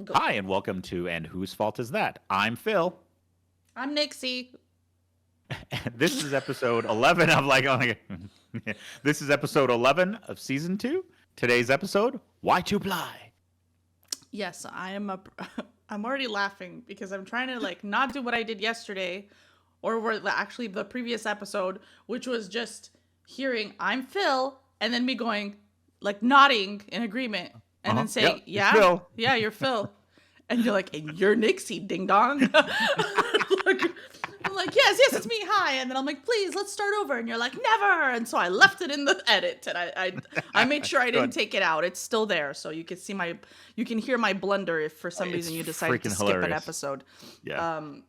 Go. Hi, and welcome to And Whose Fault Is That? I'm Phil. I'm Nixie. And this is episode 11 of like, oh my God. This is episode 11 of season 2. Today's episode, Why to Ply? Yes, I am a. I'm already laughing because I'm trying to like not do what I did yesterday, or actually the previous episode, which was just hearing I'm Phil and then me going like nodding in agreement and then saying Yep, it's yeah, Phil. yeah, you're Phil, and you're like and you're Nixie, ding dong. Like, I'm like, yes, it's me, hi. And then I'm like, please, let's start over. And you're like, never. And so I left it in the edit, and I made sure I didn't Good. take it out. It's still there, so you can hear my blunder if for some It's reason you decided to freaking skip an hilarious. episode. Yeah, Um,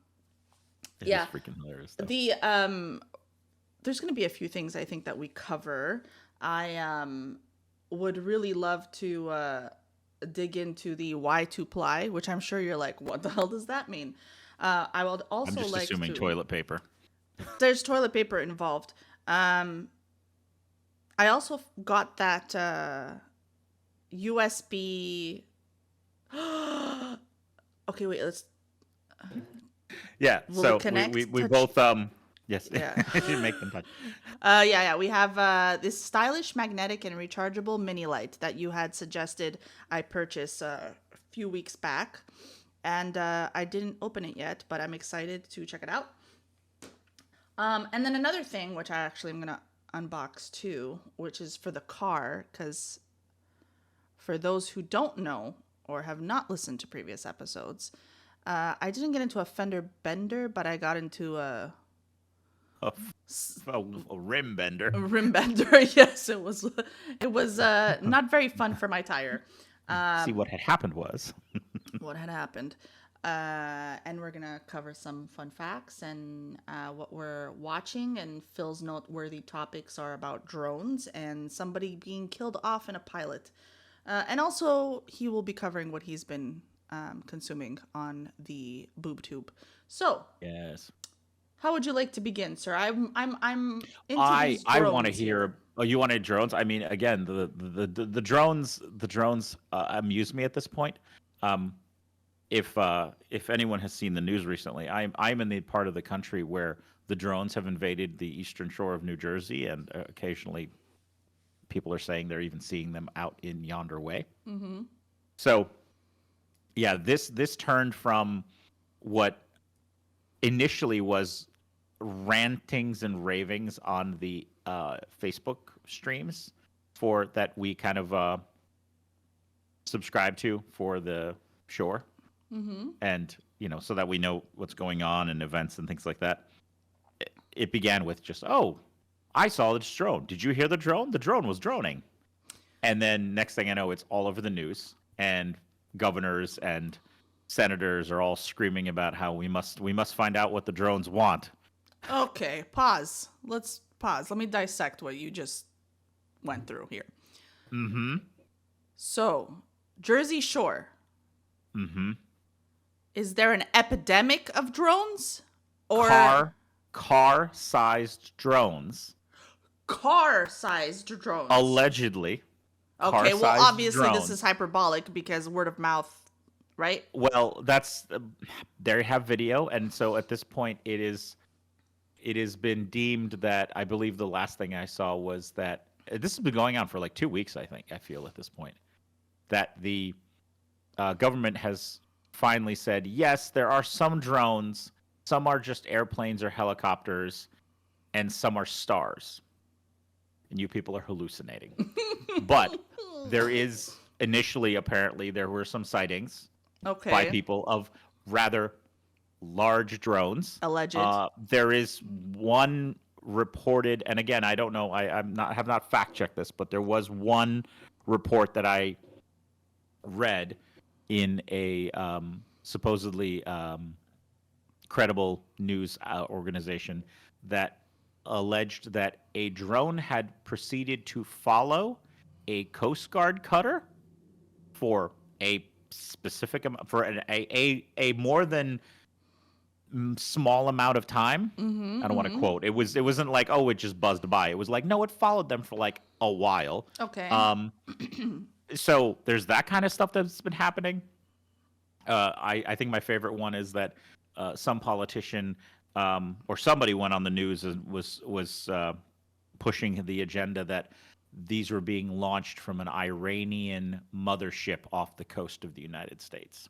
it yeah, is freaking hilarious, though. there's gonna be a few things I think that we cover. I would really love to dig into the why to ply, which I'm sure you're like, what the hell does that mean? I would I'm also just like assuming to. toilet paper. There's toilet paper involved. I also got that USB. Okay, wait. Let's. Yeah, Will so it connect? we Touch? both, yes, Yeah. you make them touch. Yeah. We have this stylish, magnetic, and rechargeable mini light that you had suggested I purchase a few weeks back, and I didn't open it yet, but I'm excited to check it out. And then another thing, which I actually am gonna unbox too, which is for the car, because for those who don't know or have not listened to previous episodes, I didn't get into a fender bender, but I got into a A, a rim bender. rim bender. Yes, it was. It was not very fun for my tire. See, what had happened was. What had happened. And we're going to cover some fun facts and what we're watching. And Phil's noteworthy topics are about drones and somebody being killed off in a pilot. And also, he will be covering what he's been consuming on the boob tube. So, Yes. how would you like to begin, sir? I'm into I these I want to drones hear. here. Oh, you wanted drones? I mean, again, the drones amuse me at this point. Um, if anyone has seen the news recently, I'm in the part of the country where the drones have invaded the eastern shore of New Jersey, and occasionally people are saying they're even seeing them out in yonder way. Mm-hmm. So, yeah, this turned from what initially was rantings and ravings on the Facebook streams for that we kind of subscribe to for the shore, Mm-hmm. and so that we know what's going on and events and things like that. It began with just, oh, I saw this drone. Did you hear the drone? The drone was droning. And then next thing I know, it's all over the news, and governors and senators are all screaming about how we must find out what the drones want. Okay, pause. Let's pause. Let me dissect what you just went through here. Mm-hmm. So, Jersey Shore. Mm-hmm. Is there an epidemic of drones? Or Car-sized drones, car-sized drones? allegedly. Okay, well, Car-sized obviously this drones. is hyperbolic because word of mouth, right? Well, that's there you have video, and so at this point, it has been deemed that I believe the last thing I saw was that this has been going on for like 2 weeks. I feel at this point that the government has finally said yes, there are some drones, some are just airplanes or helicopters, and some are stars, and you people are hallucinating. But there is initially, apparently, there were some sightings Okay. by people of rather large drones. Alleged. There is one reported, and again, I don't know, have not fact checked this, but there was one report that I read in a supposedly credible news organization that alleged that a drone had proceeded to follow a Coast Guard cutter for a specific amount, for a more than small amount of time. Mm-hmm, I don't want to quote. It wasn't like, oh, it just buzzed by. It was like, no, it followed them for like a while. Okay. So there's that kind of stuff that's been happening. I think my favorite one is that some politician or somebody went on the news and was pushing the agenda that these were being launched from an Iranian mothership off the coast of the United States.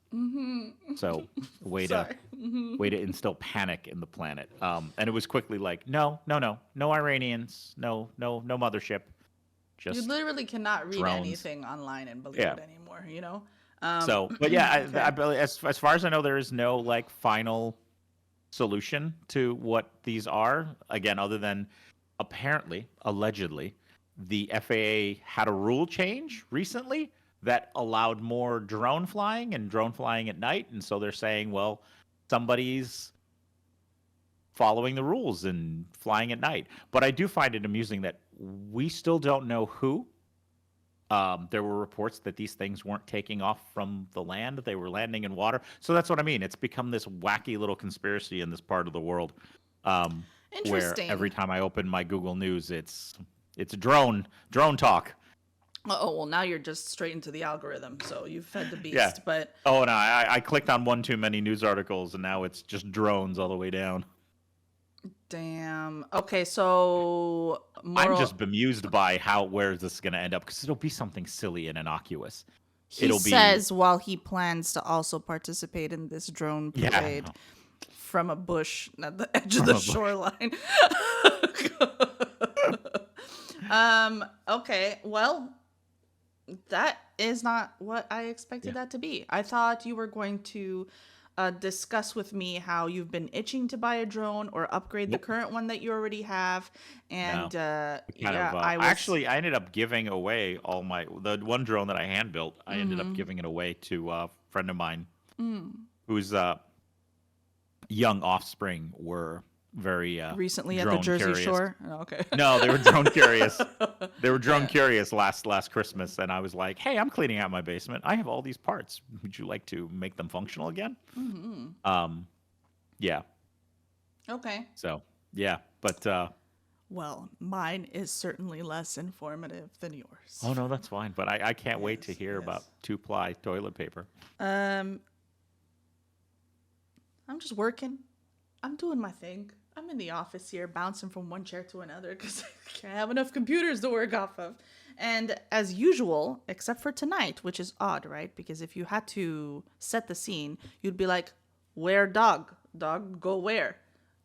So way to Sorry. way to instill panic in the planet. And it was quickly like, no Iranians, no mothership, You just literally cannot read drones. anything online and believe Yeah. it anymore, you know? So, but yeah, Okay. I believe as far as I know, there is no like final solution to what these are. Again, other than apparently, allegedly, the FAA had a rule change recently that allowed more drone flying and drone flying at night, and so they're saying, well, somebody's following the rules and flying at night. But I do find it amusing that we still don't know who. There were reports that these things weren't taking off from the land; they were landing in water. So that's what I mean. It's become this wacky little conspiracy in this part of the world, where Interesting. every time I open my Google News, it's drone talk. Oh, well, now you're just straight into the algorithm, so you've fed the beast. Yeah. But Oh no, I clicked on one too many news articles, and now it's just drones all the way down. damn. Okay, so I'm just bemused by where this is going to end up because it'll be something silly and innocuous. he It'll be says while he plans to also participate in this drone Yeah, I parade know. from a bush at the edge of From the a bush. shoreline. Okay, well, that is not what I expected Yeah. that to be. I thought you were going to discuss with me how you've been itching to buy a drone or upgrade the Nope. current one that you already have. And Kind yeah, of. I was I ended up giving away the one drone that I hand built. I ended up giving it away to a friend of mine whose young offspring were very recently at the drone Jersey curious. Shore. Oh, okay. No, they were drone curious. They were drone Yeah. curious last Christmas, and I was like, "Hey, I'm cleaning out my basement. I have all these parts. Would you like to make them functional again?" Yeah. Okay. So yeah, but Well, mine is certainly less informative than yours. oh no, that's fine. But I can't wait to Yes, hear yes. about 2-ply toilet paper. I'm just working. I'm doing my thing. I'm in the office here, bouncing from one chair to another because I can't have enough computers to work off of. And as usual, except for tonight, which is odd, right? Because if you had to set the scene, you'd be like, "Where dog? Dog, go where?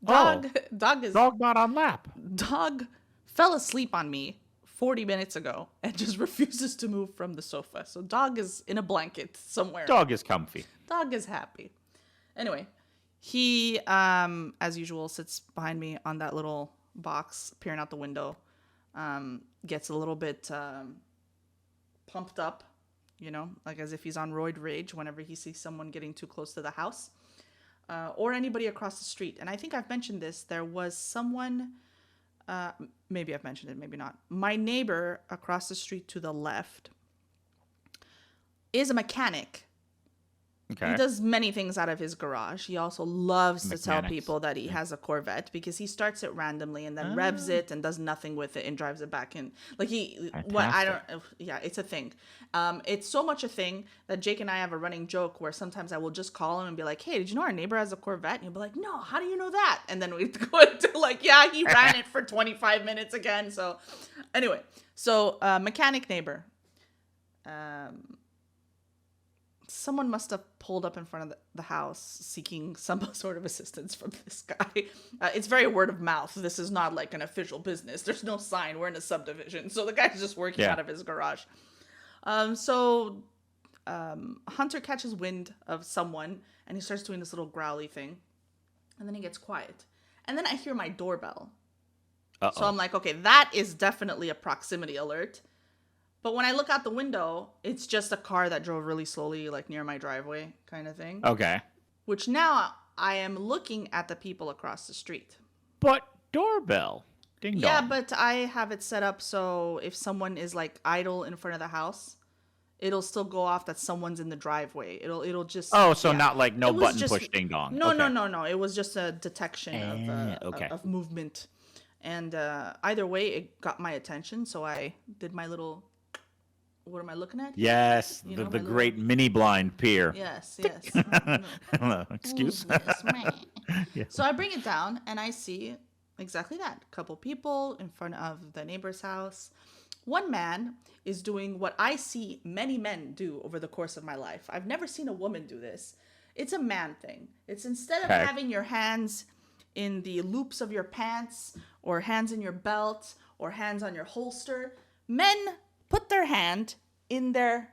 Dog, dog is Dog not on lap. dog fell asleep on me 40 minutes ago and just refuses to move from the sofa. So dog is in a blanket somewhere. Dog is comfy. Dog is happy. Anyway, he, as usual, sits behind me on that little box, peering out the window. Gets a little bit pumped up, you know, like as if he's on roid rage whenever he sees someone getting too close to the house or anybody across the street. And I think I've mentioned this. There was someone, maybe I've mentioned it, maybe not. My neighbor across the street to the left is a mechanic. Okay. He does many things out of his garage. He also loves to tell Mechanics. people that he has a Corvette because he starts it randomly and then revs it and does nothing with it and drives it back in. Like yeah, it's a thing. It's so much a thing that Jake and I have a running joke where sometimes I will just call him and be like, "Hey, did you know our neighbor has a Corvette?" And he'll be like, "No, how do you know that?" And then we go into like, "Yeah, he ran it for 25 minutes again." So anyway, mechanic neighbor. Someone must have pulled up in front of the house seeking some sort of assistance from this guy. It's very word of mouth. This is not like an official business. There's no sign. We're in a subdivision. So the guy's just working out of his garage. Hunter catches wind of someone and he starts doing this little growly thing. And then he gets quiet. And then I hear my doorbell. Uh-oh. So I'm like, okay, that is definitely a proximity alert. But when I look out the window, it's just a car that drove really slowly, like near my driveway kind of thing. Okay. Which now I am looking at the people across the street. But doorbell. Ding dong. Yeah, but I have it set up so if someone is like idle in front of the house, it'll still go off that someone's in the driveway. It'll just Oh, so not like no It was button just- push ding dong. No, Okay. no. It was just a detection of What am I looking at? Yes, You the know, the my great mini blind pier. Yes, yes. Excuse. Who's this man? Yeah. So I bring it down and I see exactly that. Couple people in front of the neighbor's house. One man is doing what I see many men do over the course of my life. I've never seen a woman do this. It's a man thing. It's instead of Okay. having your hands in the loops of your pants or hands in your belt or hands on your holster, men put their hand in the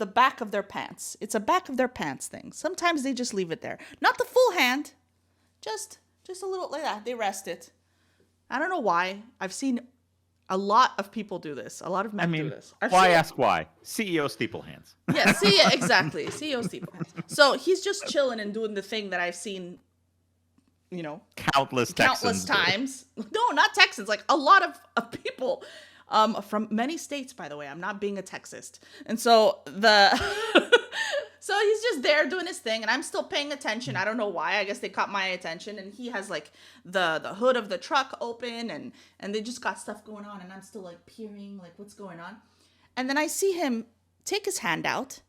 back of their pants. It's a back of their pants thing. Sometimes they just leave it there. Not the full hand, just a little like that. They rest it. I don't know why. I've seen a lot of people do this. A lot of men do this. I've Why seen it. ask why? CEO steeple hands. Yeah, see, yeah, exactly. CEO Steve. So he's just chilling and doing the thing that I've seen, Countless countless Texans do. times. No, not Texans. Like a lot of people from many states, by the way. I'm not being a Texist. And so so he's just there doing his thing, and I'm still paying attention. I don't know why. I guess they caught my attention, and he has like the hood of the truck open, and they just got stuff going on, and I'm still like peering, like what's going on. And then I see him take his hand out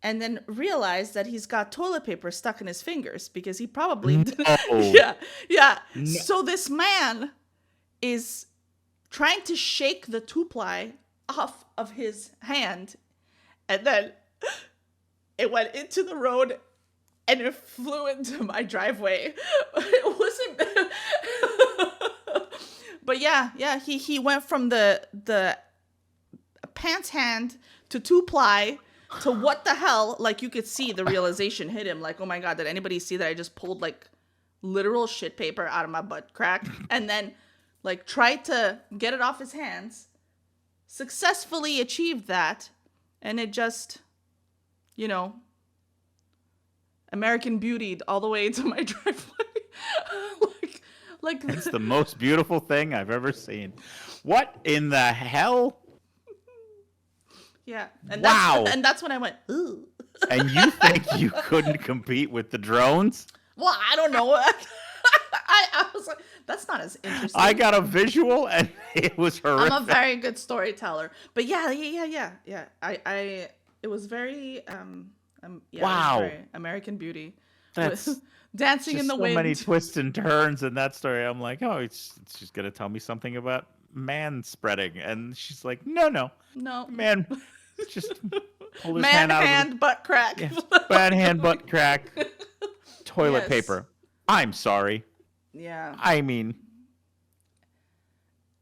and then realize that he's got toilet paper stuck in his fingers because he probably yeah. No. So this man is trying to shake the 2-ply off of his hand, and then it went into the road and it flew into my driveway. It wasn't but yeah, he went from the pants hand to 2-ply to what the hell. Like, you could see the realization hit him, like, oh my god, did anybody see that I just pulled like literal shit paper out of my butt crack? And then like tried to get it off his hands, successfully achieved that, and it just, American Beauty'd all the way to my driveway. like It's the most beautiful thing I've ever seen. What in the hell? yeah. And Wow. that's when I went, ooh. And you think you couldn't compete with the drones? Well, I don't know. I was like, that's not as interesting. I got a visual and it was horrific. I'm a very good storyteller. But yeah. It was very yeah, Wow. it was very American Beauty. That's With dancing just in the so wind. many twists and turns in that story. I'm like, oh, it's she's gonna tell me something about man spreading, and she's like, no, No. man, just pull his Man hand out hand butt crack. of the bad hand butt crack, toilet Yes. paper. I'm sorry. Yeah. I mean,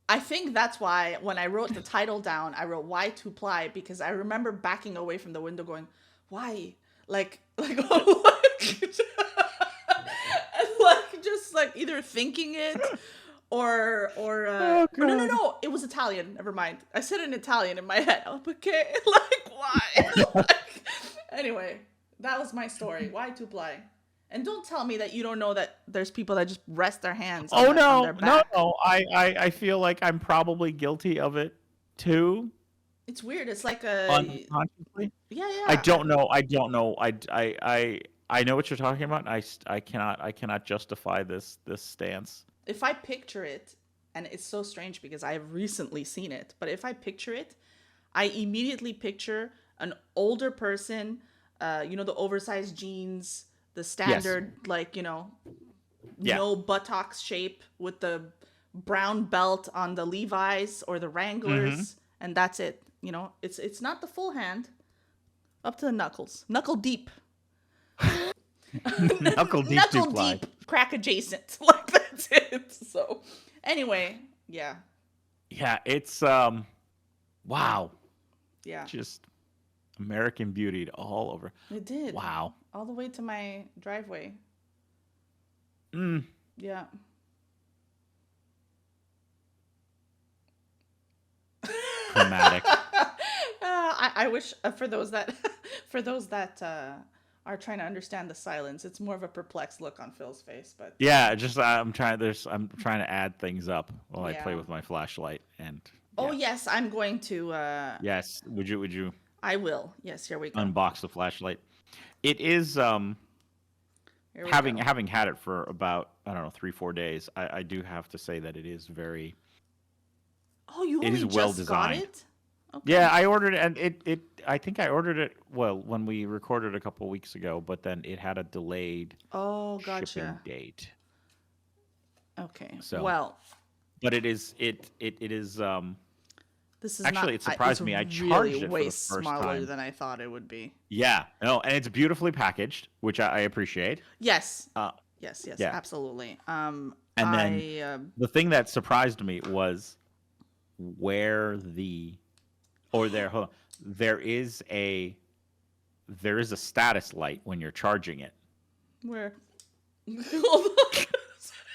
I think that's why when I wrote the title down, I wrote why 2-ply, because I remember backing away from the window going, why? Like, and like just like either thinking it or no, it was Italian. Never mind. I said it in Italian in my head. I'm okay. Like, why? Like, anyway, that was my story. Why 2-ply? And don't tell me that you don't know that there's people that just rest their hands on, on their back. No. I feel like I'm probably guilty of it too. It's weird. It's like a Unconsciously. yeah. I don't know. I know what you're talking about. I cannot justify this stance. If I picture it, and it's so strange because I've recently seen it, but if I picture it, I immediately picture an older person, the oversized jeans, the standard, no buttocks shape with the brown belt on the Levi's or the Wranglers, and that's it. It's not the full hand, up to the knuckles, knuckle deep. Knuckle deep, Knuckle 2-ply. deep, crack adjacent. Like, that's it. So, anyway, yeah. Yeah, it's wow. Yeah. Just American Beauty all over. It did. Wow. All the way to my driveway. Yeah. Dramatic. I wish for those that are trying to understand the silence, it's more of a perplexed look on Phil's face, but Yeah, just I'm trying to add things up while I play Yeah. with my flashlight and oh yeah. yes, I'm going to Yes, would you I will. Yes, here we go. unbox the flashlight? It is Here we having go. had it for about, I don't know, 3-4 days. I do have to say that it is very Oh, you it only is just well got designed. it? Okay. Yeah, I ordered it, and I think I ordered it, well, when we recorded a couple weeks ago, but then it had a delayed Oh, shipping gotcha. date. Okay. So, Well, but it is this is not. actually, it It's surprised me. I really charged it for way the first smaller time. than I thought it would be. Yeah, no, and it's beautifully packaged, which I appreciate. Yes. Uh, Yes. Yes. yeah, Absolutely. and then I. the thing that surprised me was where hold on, there is a status light when you're charging it. Where?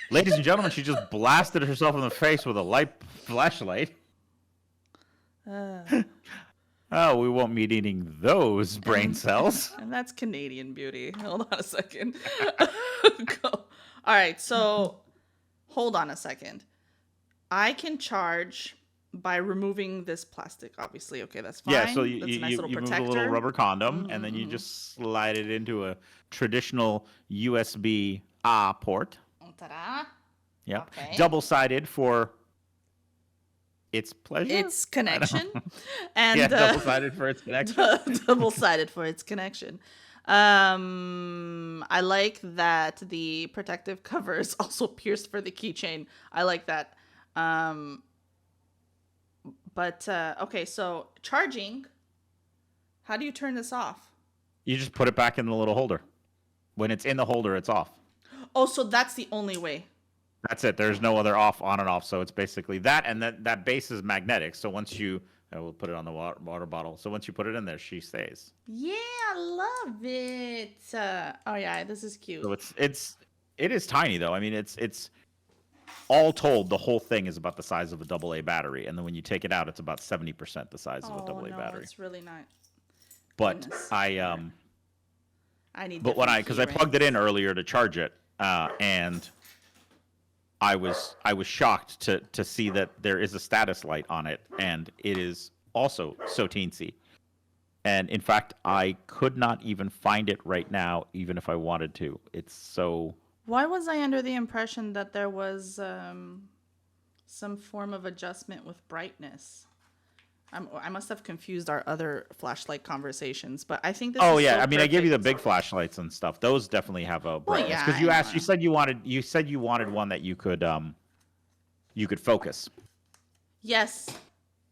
Ladies and gentlemen, she just blasted herself in the face with a light flashlight. Oh, we won't be needing those brain cells. And that's Canadian beauty. Hold on a second. Go. All right, so hold on a second. I can charge by removing this plastic, obviously. Okay, that's fine. Yeah, so That's a nice little you move a protector. little rubber condom, and then you just slide it into a traditional USB port. Ta-da. Yep. Okay. Double-sided for its pleasure. Its connection. And yeah, double-sided for its connection. double-sided for its connection. I like that the protective cover is also pierced for the keychain. I like that. But okay, so charging. How do you turn this off? You just put it back in the little holder. When it's in the holder, it's off. Oh, so that's the only way. That's it. There's no other on and off. So it's basically that, and that base is magnetic. So once you, we'll put it on the water bottle. So once you put it in there, she stays. Yeah, I love it. Oh yeah, this is cute. So it is tiny though. I mean, it's all told, the whole thing is about the size of a AA battery, and then when you take it out, it's about 70% the size of a AA battery. It's really not. But Goodness. I need. But because I plugged it in earlier to charge it, and I was shocked to see that there is a status light on it, and it is also so teensy. And in fact, I could not even find it right now, even if I wanted to. It's so. Why was I under the impression that there was some form of adjustment with brightness? I must have confused our other flashlight conversations, but I think this. Oh is yeah, so I mean, I gave you the perfect. big flashlights and stuff. Those definitely have a brightness yeah, because I know. you said you wanted one that you could focus. Yes.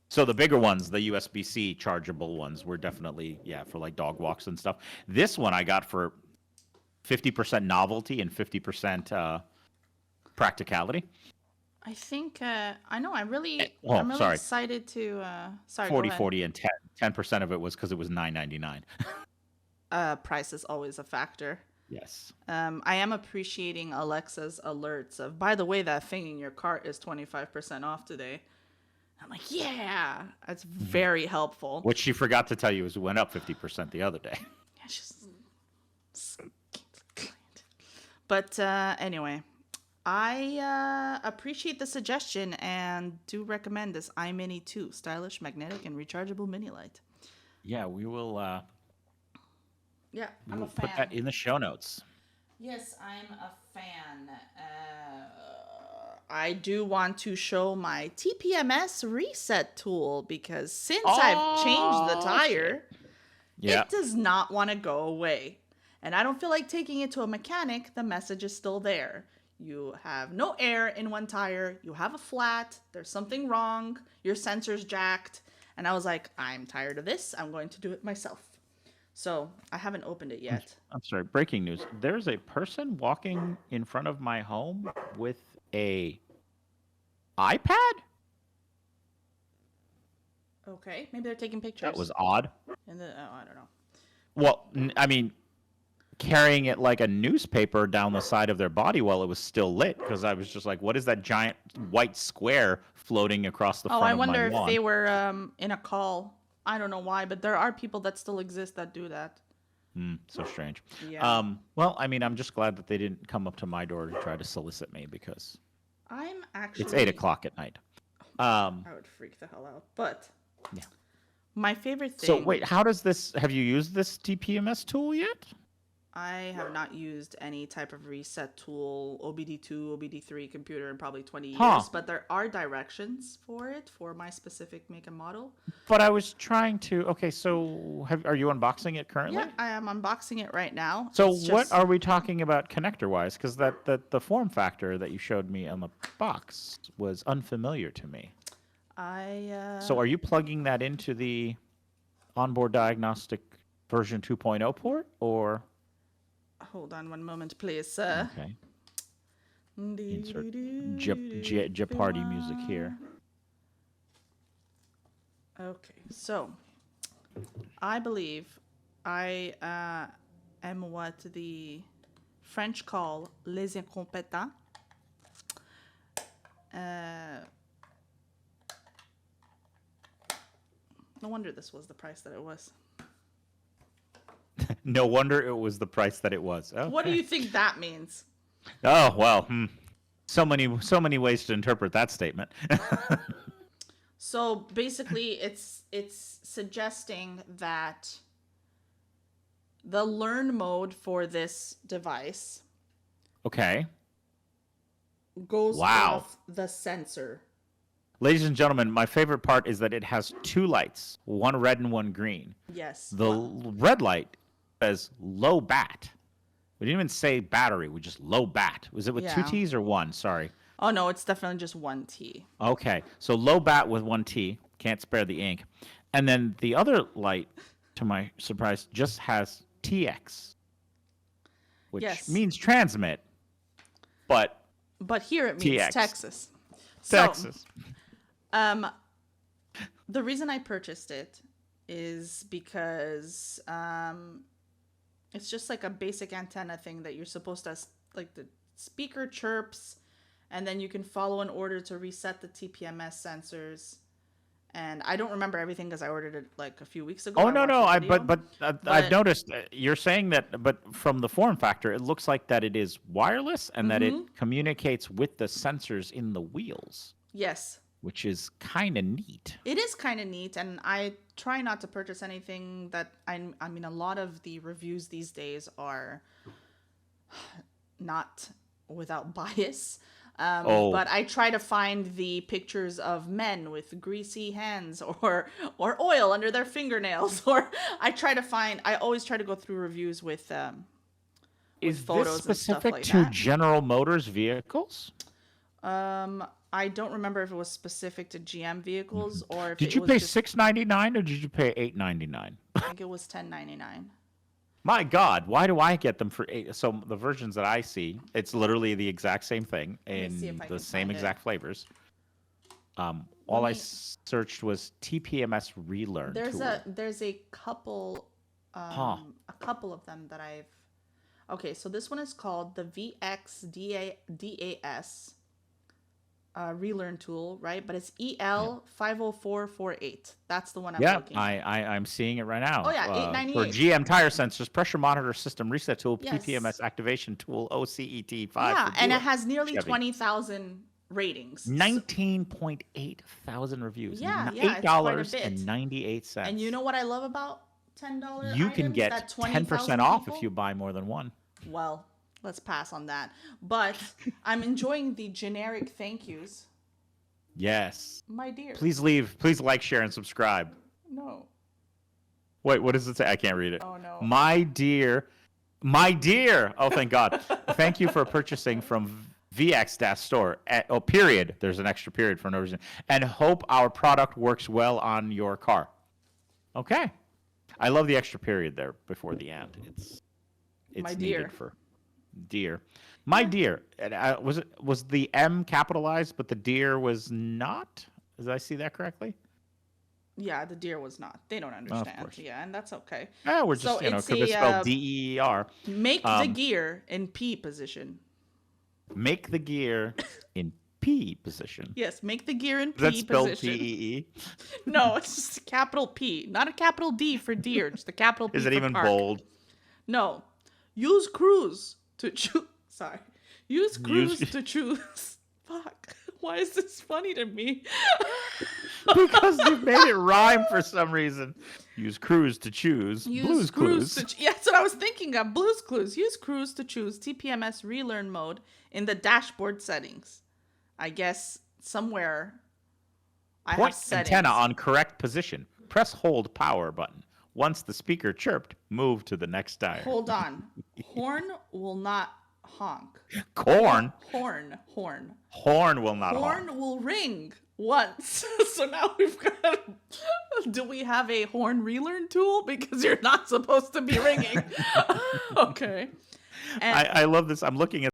So the bigger ones, the USB-C chargeable ones, were definitely for like dog walks and stuff. This one I got for 50% novelty and 50% practicality. I think I know. I'm really sorry. excited to. Sorry. 40, go ahead. 40, and 10. 10% of it was because it was $9.99. Price is always a factor. Yes. I am appreciating Alexa's alerts of, by the way, that thing in your cart is 25% off today. I'm like, yeah, that's very helpful. Which she forgot to tell you is it went up 50% the other day. Yeah, she's. But anyway, I appreciate the suggestion and do recommend this iMini 2 stylish, magnetic, and rechargeable mini light. Yeah, we will. Yeah, We I'm will a fan. put that in the show notes. Yes, I'm a fan. I do want to show my TPMS reset tool because since I've changed the tire, it does not want to go away. And I don't feel like taking it to a mechanic. The message is still there. You have no air in one tire. You have a flat. There's something wrong. Your sensor's jacked. And I was like, I'm tired of this. I'm going to do it myself. So I haven't opened it yet. I'm sorry. Breaking news. There's a person walking in front of my home with a iPad? Okay. Maybe they're taking pictures. That was odd. I don't know. Well, I mean, carrying it like a newspaper down the side of their body while it was still lit, because I was just like, what is that giant white square floating across the front of my lawn? I wonder if they were in a call. I don't know why, but there are people that still exist that do that. So strange. Yeah. Well, I mean, I'm just glad that they didn't come up to my door to try to solicit me because I'm actually. it's 8:00 at night. I would freak the hell out. But yeah. My favorite thing. So wait, how does this? Have you used this TPMS tool yet? I have not used any type of reset tool, OBD2, OBD3 computer in probably 20 years, Huh. but there are directions for it for my specific make and model. But I was trying to. Okay, so are you unboxing it currently? Yeah, I am unboxing it right now. So It's what just- are we talking about connector-wise? Because the form factor that you showed me on the box was unfamiliar to me. So are you plugging that into the onboard diagnostic version 2.0 port, or? Hold on one moment, please. Okay. Insert Jeopardy music here. Okay, so I believe I am what the French call les incompétents. No wonder this was the price that it was. No wonder it was the price that it was. Okay. What do you think that means? Oh well, so many ways to interpret that statement. So basically, it's suggesting that the learn mode for this device Okay. goes Wow. off the sensor. Ladies and gentlemen, my favorite part is that it has two lights, one red and one green. Yes. The red light says low bat. We didn't even say battery. We just low bat. Was it with two Yeah. T's or one? Sorry. Oh no, it's definitely just one T. Okay. So low bat with one T. Can't spare the ink. And then the other light, to my surprise, just has TX, which Yes. means transmit. But But here it means TX. Texas. Texas. So, the reason I purchased it is because it's just like a basic antenna thing that you're supposed to, like the speaker chirps, and then you can follow an order to reset the TPMS sensors. And I don't remember everything because I ordered it like a few weeks ago. Oh no, no, watched the video. I've But- noticed you're saying that, but from the form factor, it looks like that it is wireless and that Mm-hmm. it communicates with the sensors in the wheels, Yes. which is kind of neat. It is kind of neat, and I try not to purchase anything that I mean, a lot of the reviews these days are not without bias. But I try to find the pictures of men with greasy hands or oil under their fingernails, or I always try to go through reviews with Is photos this and stuff specific like to that. General Motors vehicles? I don't remember if it was specific to GM vehicles or if Did it you was pay just, $6.99 or did you pay $8.99? I think it was $10.99. My God, why do I get them for $8? So the versions that I see, it's literally the exact same thing me see in if I the can same find it. exact flavors. All Let I me- searched was TPMS relearn tool. There's a couple a couple of them that I've. Okay, so this one is called the VXDAS relearn tool, right? But it's EL50448. That's the one I'm Yeah, looking at. I'm seeing it right now. Oh, yeah, For $8.98. GM tire sensors, pressure monitor system reset tool, Yes. PPMS activation tool, OCET5. Yeah, for and it dealer. has nearly Chevy. 20,000 ratings. 19.8 thousand reviews. Yeah, yeah, it's quite a bit. $8.98. And you know what I love about $10 You can items get that 10% 20,000 off people? if you buy more than one. Well, let's pass on that. But I'm enjoying the generic thank yous. Yes. My dear. Please like, share, and subscribe. No. Wait, what does it say? I can't read it. Oh, no. My dear. Oh, thank God. Thank you for purchasing from VX store. Period. There's an extra period for no reason. And hope our product works well on your car. Okay. I love the extra period there before the end. It's My needed dear. for dear. My dear. And, was the M capitalized, but the dear was not? Did I see that correctly? Yeah, the deer was not. They don't understand. course. Yeah, and that's okay. Yeah, we're just, So could it's have a, spelled DEER. Make the gear in P position. Make the gear in P position. Yes, make the gear in Is that P spelled position. PEE? No, it's just a capital P, not a capital D for deer, just a capital P Is it for even park. bold? No. Use cruise to choose. Sorry. Use cruise to choose. Fuck. Why is this funny to me? Because you made it rhyme for some reason. Use cruise to choose. Use Blues cruise Clues. to yeah, so what I was thinking of. Blue's Clues. Use cruise to choose TPMS relearn mode in the dashboard settings. I guess somewhere I Point have settings. antenna on correct position. Press hold power button. Once the speaker chirped, move to the next dial. Hold on. Horn will not honk. Corn. Horn Will not honk. Horn will ring once. So now we've got. Do we have a horn relearn tool? Because you're not supposed to be ringing. Okay. And I love this. I'm looking at